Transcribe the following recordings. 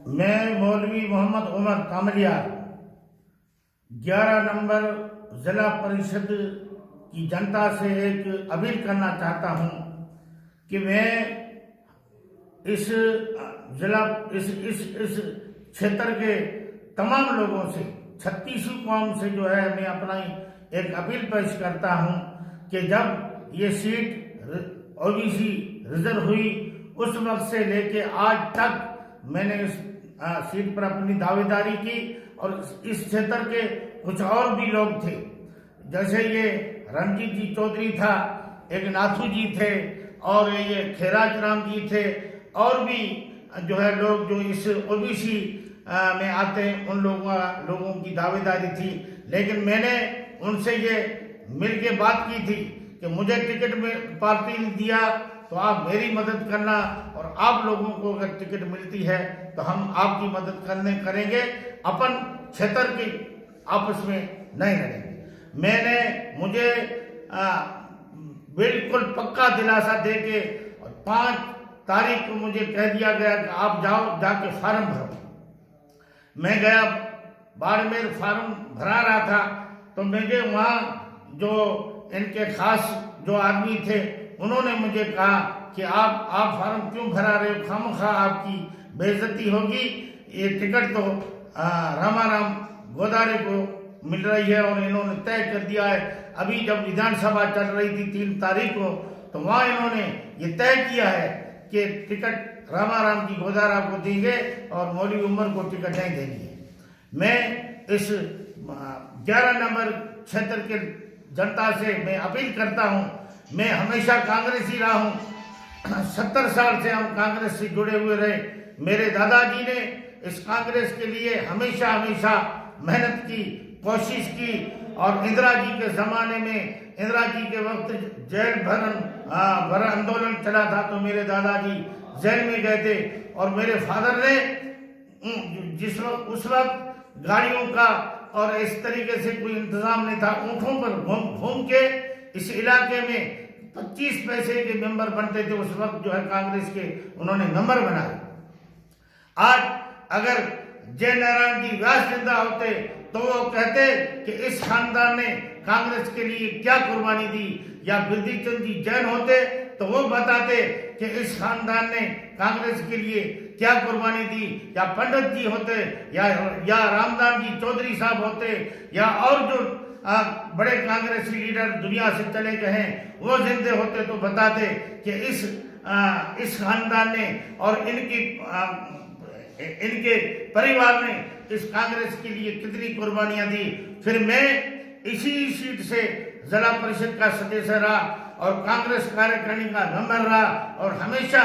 मैं मौलवी मोहम्मद उमर कामलिया 11 नंबर जिला परिषद की जनता से एक अपील करना चाहता हूं कि मैं इस जिला इस क्षेत्र के तमाम लोगों से 36 कौम से जो है मैं अपना एक अपील पेश करता हूं कि जब ये सीट ओबीसी रिजर्व हुई उस वक्त से लेके आज तक मैंने इस सीट पर अपनी दावेदारी की और इस क्षेत्र के कुछ और भी लोग थे, जैसे ये रणजीत जी चौधरी था, एक नाथू जी थे और ये खेराज राम जी थे और भी जो है लोग जो इस ओबीसी में आते हैं उन लोगों की दावेदारी थी। लेकिन मैंने उनसे ये मिल के बात की थी कि मुझे टिकट में पार्टी ने दिया तो आप मेरी मदद करना और आप लोगों को अगर टिकट मिलती है तो हम आपकी मदद करेंगे, अपन क्षेत्र की आपस में नहीं लड़ेंगे। मुझे बिल्कुल पक्का दिलासा दे के 5 तारीख को मुझे कह दिया गया कि आप जाओ जाके फार्म भरो। मैं गया बाड़मेर, फार्म भरा रहा था तो मुझे वहाँ जो इनके खास जो आदमी थे उन्होंने मुझे कहा कि आप फार्म क्यों भरा रहे हो, खामखा आपकी बेइज्जती होगी, ये टिकट तो रामाराम गोदारे को मिल रही है और इन्होंने तय कर दिया है। अभी जब विधानसभा चल रही थी 3 तारीख को तो वहाँ इन्होंने ये तय किया है कि टिकट रामाराम की गोदारा को देंगे और मौलवी उमर को टिकट नहीं देंगे। मैं इस 11 नंबर क्षेत्र के जनता से मैं अपील करता हूँ, मैं हमेशा कांग्रेसी रहा हूँ, 70 साल से हम कांग्रेस से जुड़े हुए रहे। मेरे दादाजी ने इस कांग्रेस के लिए हमेशा मेहनत की, कोशिश की और इंदिरा जी के जमाने में, इंदिरा जी के वक्त जेल भर आंदोलन चला था तो मेरे दादाजी जेल में गए थे और मेरे फादर ने उस वक्त गाड़ियों का और इस तरीके से कोई इंतजाम नहीं था, ऊँटों पर घूम के इस इलाके में 25 पैसे के मेंबर बनते थे उस वक्त जो है कांग्रेस के उन्होंने मेंबर बनाए। आज अगर जय नारायण जी व्यास जिंदा होते तो वो कहते कि इस खानदान ने कांग्रेस के लिए क्या कुर्बानी दी, या बिरदी चंद जी जैन होते तो वो बताते कि इस खानदान ने कांग्रेस के लिए क्या कुर्बानी दी, या पंडित जी होते या रामदास जी चौधरी साहब होते या और जो बड़े कांग्रेसी लीडर दुनिया से चले गए हैं वो जिंदे होते तो बताते कि इस खानदान ने और इनके परिवार ने इस कांग्रेस के लिए कितनी कुर्बानियां दी। फिर मैं इसी सीट से जिला परिषद का सदस्य रहा और कांग्रेस कार्यकारिणी का मेंबर रहा और हमेशा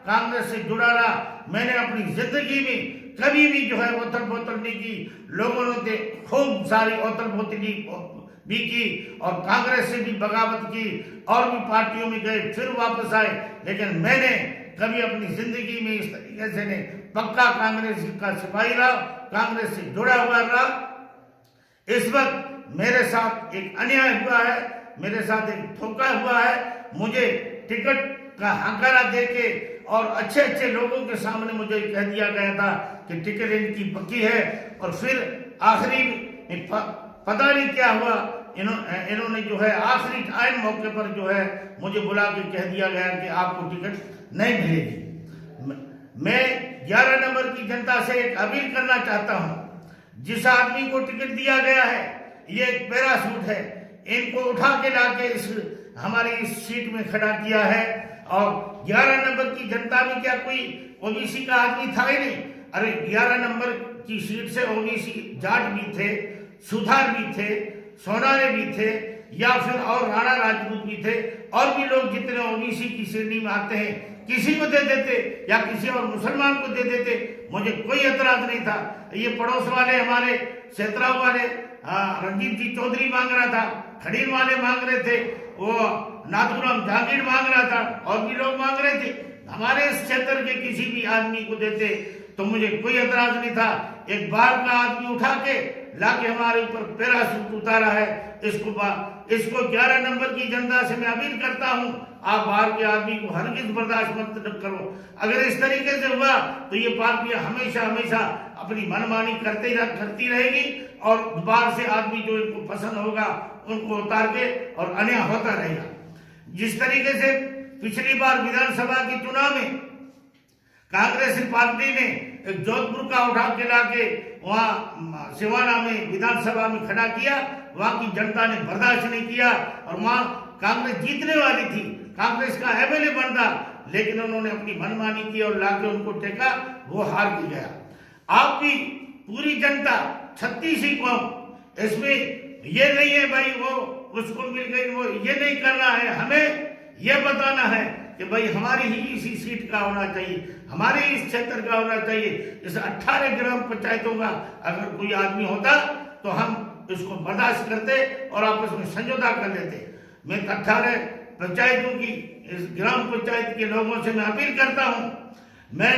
कांग्रेस से जुड़ा रहा। मैंने अपनी जिंदगी में कभी भी जो है ओतल बोतल नहीं की, लोगों ने खूब सारी ओतल बोतली भी की और कांग्रेस से भी बगावत की और भी पार्टियों में गए, फिर वापस आए। लेकिन मैंने कभी अपनी जिंदगी में इस तरीके से नहीं, पक्का कांग्रेस का सिपाही रहा, कांग्रेस से जुड़ा हुआ रहा। इस वक्त मेरे साथ एक अन्याय हुआ है, मेरे साथ एक धोखा हुआ है। मुझे टिकट का हकारा देके और अच्छे लोगों के सामने मुझे कह दिया गया था कि टिकट इनकी पक्की है और फिर आखिरी में पता नहीं क्या हुआ, इन्होंने जो है आखिरी आयन मौके पर जो है मुझे बुला के कह दिया गया कि आपको टिकट नहीं मिलेगी। मैं 11 नंबर की जनता से एक अपील करना चाहता हूं, जिस आदमी को टिकट दिया गया है ये एक पैरासूट है, इनको उठा के लाके हमारी इस सीट में खड़ा किया है। और 11 नंबर की जनता में क्या कोई ओबीसी का आदमी था ही नहीं? अरे 11 नंबर की सीट से ओबीसी जाट भी थे, सुधार भी थे, सोनारे भी थे या फिर और राणा राजपूत भी थे और भी लोग जितने ओबीसी की श्रेणी में आते हैं किसी को दे देते या किसी और मुसलमान को दे देते, मुझे कोई एतराज नहीं था। ये पड़ोस वाले हमारे क्षेत्राव वाले रणजीत जी चौधरी मांग रहा था, खड़ीर वाले मांग रहे थे, वो नाथूराम जहांगीर मांग रहा था और भी लोग मांग रहे थे। हमारे इस क्षेत्र के किसी भी आदमी को देते तो मुझे कोई एतराज नहीं था। एक बार का आदमी उठा के लाके हमारे ऊपर पैरासूट उतारा है। इसको 11 नंबर की जनता से मैं अपील करता हूँ आप बाहर के आदमी को हरगिज बर्दाश्त मत करो। अगर इस तरीके से हुआ तो ये पार्टियां हमेशा हमेशा अपनी मनमानी करती रहेगी और बाहर से आदमी जो इनको पसंद होगा उनको उतार के और अन्याय होता रहेगा। जिस तरीके से पिछली बार विधानसभा के चुनाव में कांग्रेस पार्टी ने एक जोधपुर का उठा के लाके वहाँ सिवाना में विधानसभा में खड़ा किया, वहाँ की जनता ने बर्दाश्त नहीं किया और वहाँ कांग्रेस जीतने वाली थी, कांग्रेस का एमएलए बनता, लेकिन उन्होंने अपनी मनमानी की और लाके उनको टेका, वो हार भी गया। आपकी पूरी जनता 36 ही कौम, इसमें ये नहीं है भाई वो उसको मिल गई, वो ये नहीं करना है, हमें ये बताना है कि भाई हमारी ही इसी सीट का होना चाहिए, हमारे इस क्षेत्र का होना चाहिए। इस 18 ग्राम पंचायतों का अगर कोई आदमी होता तो हम इसको बर्दाश्त करते और आपस में समझौता कर लेते। मैं 18 पंचायतों की इस ग्राम पंचायत के लोगों से मैं अपील करता हूँ, मैं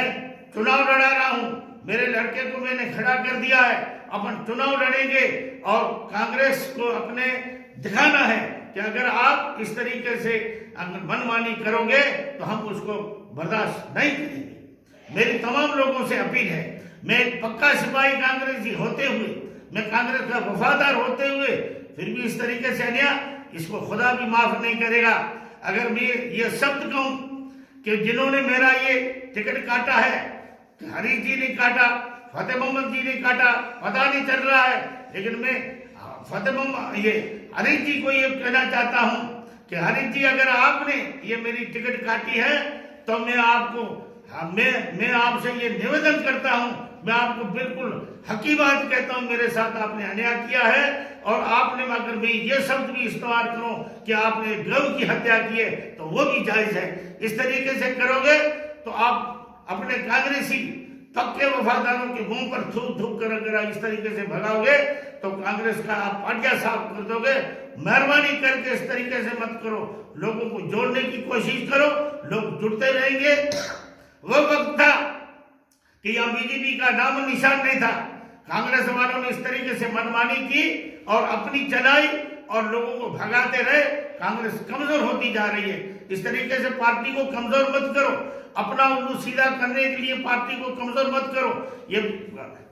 चुनाव लड़ा रहा हूँ, मेरे लड़के को मैंने खड़ा कर दिया है, अपन चुनाव लड़ेंगे और कांग्रेस को अपने दिखाना है कि अगर आप इस तरीके से अगर मनमानी करोगे तो हम उसको बर्दाश्त नहीं करेंगे। मेरी तमाम लोगों से अपील है, मैं पक्का सिपाही कांग्रेसी होते हुए, मैं कांग्रेस का वफादार होते हुए फिर भी इस तरीके से अन्याय, इसको खुदा भी माफ नहीं करेगा। अगर मैं ये शब्द कहूं कि जिन्होंने मेरा ये टिकट काटा है, हरीश जी ने काटा, फतेह मोहम्मद जी ने काटा, पता नहीं चल रहा है, लेकिन मैं फतेह मोहम्मद ये हरीश जी को ये कहना चाहता हूं कि हरीश जी अगर आपने ये मेरी टिकट काटी है तो मैं आपको मैं आपसे ये निवेदन करता हूं, मैं आपको बिल्कुल हकी बात कहता हूं, मेरे साथ आपने अन्याय किया है और आपने अगर मैं ये शब्द भी इस्तेमाल करूं कि आपने गौ की हत्या की है तो वो भी जायज है। इस तरीके से करोगे तो आप अपने कांग्रेसी पक्के वफादारों के मुंह पर थूक थूक कर अगर इस तरीके से भगाओगे तो कांग्रेस का आप पाटिया साफ कर दोगे। मेहरबानी करके इस तरीके से मत करो, लोगों को जोड़ने की कोशिश करो, लोग जुड़ते रहेंगे। वो वक्त था कि यहाँ बीजेपी का नाम निशान नहीं था, कांग्रेस वालों ने इस तरीके से मनमानी की और अपनी चलाई और लोगों को भगाते रहे, कांग्रेस कमजोर होती जा रही है। इस तरीके से पार्टी को कमजोर मत करो, अपना उल्लू सीधा करने के लिए पार्टी को कमजोर मत करो। ये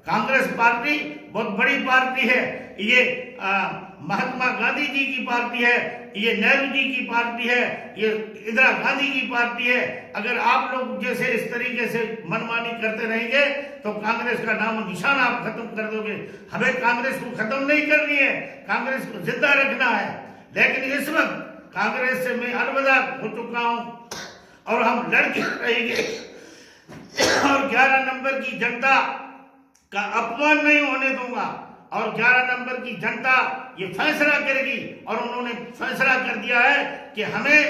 कांग्रेस पार्टी बहुत बड़ी पार्टी है, ये महात्मा गांधी जी की पार्टी है, ये नेहरू जी की पार्टी है, ये इंदिरा गांधी की पार्टी है। अगर आप लोग जैसे इस तरीके से मनमानी करते रहेंगे तो कांग्रेस का नाम निशान आप खत्म कर दोगे। हमें कांग्रेस को खत्म नहीं करनी है, कांग्रेस को जिंदा रखना है। लेकिन इस वक्त कांग्रेस से मैं अलविदा हो चुका हूं और हम लड़के रहेंगे और 11 नंबर की जनता का अपमान नहीं होने दूंगा और 11 नंबर की जनता ये फैसला करेगी और उन्होंने फैसला कर दिया है कि हमें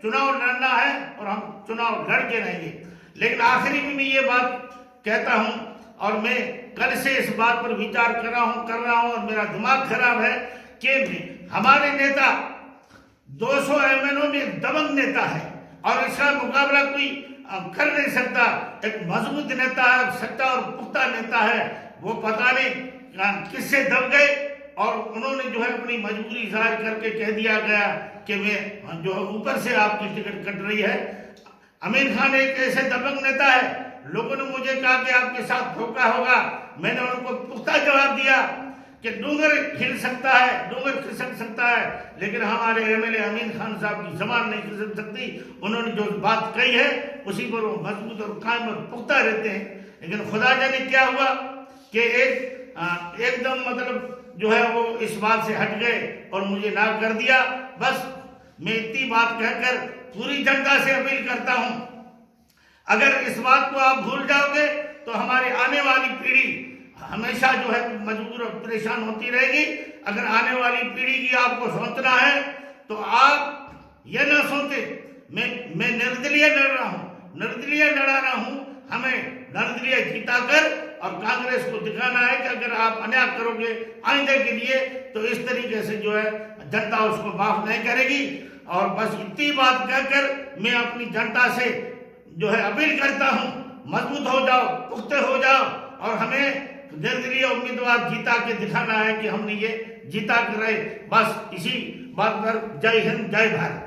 चुनाव लड़ना है और हम चुनाव लड़ के रहेंगे। लेकिन आखिरी में मैं ये बात कहता हूं और मैं कल से इस बात पर विचार कर रहा हूं और मेरा दिमाग खराब है कि हमारे नेता 200 एमएलओ में दबंग नेता है और इसका मुकाबला कोई कर नहीं सकता। एक मजबूत नेता है, सच्चा और पुख्ता नेता है, वो पता नहीं किससे दब गए और उन्होंने जो है अपनी मजबूरी जाहिर करके कह दिया गया कि मैं जो ऊपर से आपकी टिकट कट रही है। आमिर खान एक ऐसे दबंग नेता है, लोगों ने मुझे कहा कि आपके साथ धोखा होगा, मैंने उनको पुख्ता जवाब दिया कि डूंगर हिल सकता है, डूंगर खिसक सकता है, लेकिन हमारे एमएलए आमिर खान साहब की जबान नहीं खिसक सकती। उन्होंने जो बात कही है उसी पर वो मजबूत और कायम और पुख्ता रहते हैं। लेकिन खुदा जाने क्या हुआ कि एकदम मतलब जो है वो इस बात से हट गए और मुझे ना कर दिया। बस मैं इतनी बात कहकर पूरी जनता से अपील करता हूं, अगर इस बात को आप भूल जाओगे तो हमारी आने वाली पीढ़ी हमेशा जो है मजबूर और परेशान होती रहेगी। अगर आने वाली पीढ़ी की आपको सोचना है तो आप ये ना सोचे मैं निर्दलीय लड़ रहा हूं, निर्दलीय लड़ा रहा हूं। हमें निर्दलीय जिताकर और कांग्रेस को दिखाना है कि अगर आप अन्याय करोगे आइंदे के लिए तो इस तरीके से जो है जनता उसको माफ नहीं करेगी। और बस इतनी बात कहकर मैं अपनी जनता से जो है अपील करता हूं, मजबूत हो जाओ, पुख्ते हो जाओ और हमें निर्दलीय उम्मीदवार जीता के दिखाना है कि हमने ये जीता कर रहे। बस इसी बात पर जय हिंद, जय भारत।